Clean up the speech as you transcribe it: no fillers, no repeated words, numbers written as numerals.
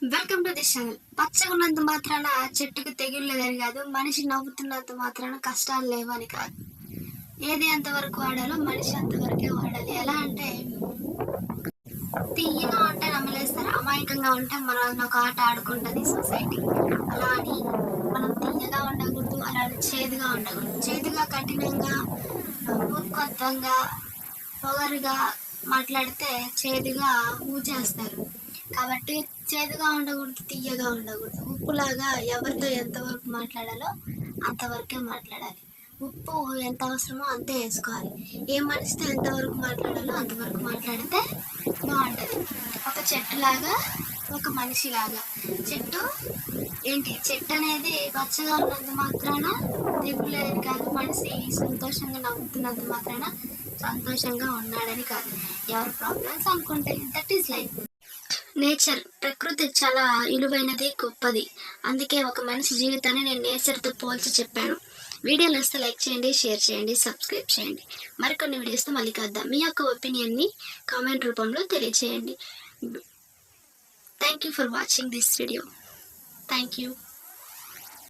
Welcome to this channel. పచ్చగా ఉన్నంత మాత్రాన చెట్టుకు తెగులు లేదని కాదు, మనిషి నవ్వుతున్నంత మాత్రాన కష్టాలు లేవని కాదు. ఏది ఎంతవరకు వాడాలో మనిషి అంతవరకే వాడాలి. ఎలా అంటే తీయగా ఉంటే నమ్మలేస్తారు, అమాయకంగా ఉంటే మనల్ని ఒక ఆట ఆడుకుంటుంది సొసైటీ. అలా అని మనం తీయగా ఉండకూడదు, అలా చేదుగా ఉండకూడదు. చేదుగా కఠినంగా మూర్ఖత్వంగా పొగరుగా మాట్లాడితే చేదుగా ఊచేస్తారు. కాబట్టి చేదుగా ఉండకూడదు, తీయగా ఉండకూడదు. ఉప్పులాగా ఎవరితో ఎంతవరకు మాట్లాడాలో అంతవరకే మాట్లాడాలి. ఉప్పు ఎంత అవసరమో అంతే వేసుకోవాలి. ఏ మనిషితో ఎంతవరకు మాట్లాడాలో అంతవరకు మాట్లాడితే బాగుంటుంది. ఒక చెట్టులాగా, ఒక మనిషిలాగా. చెట్టు అనేది పచ్చగా ఉన్నంత మాత్రాన తెగులు లేదని కాదు, మనిషి సంతోషంగా నవ్వుతున్నంత మాత్రాన సంతోషంగా ఉన్నాడని కాదు. ఎవరి ప్రాబ్లమ్స్ అనుకుంటే దట్ ఈస్ లైఫ్. నేచర్, ప్రకృతి చాలా విలువైనది, గొప్పది. అందుకే ఒక మనిషి జీవితాన్ని నేను నేచర్తో పోల్చి చెప్పాను. వీడియోలు వస్తే లైక్ చేయండి, షేర్ చేయండి, సబ్స్క్రైబ్ చేయండి. మరికొన్ని వీడియోస్తో మళ్ళీ కలుద్దాం. మీ యొక్క ఒపీనియన్ని కామెంట్ రూపంలో తెలియజేయండి. Thank you for watching this video. Thank you.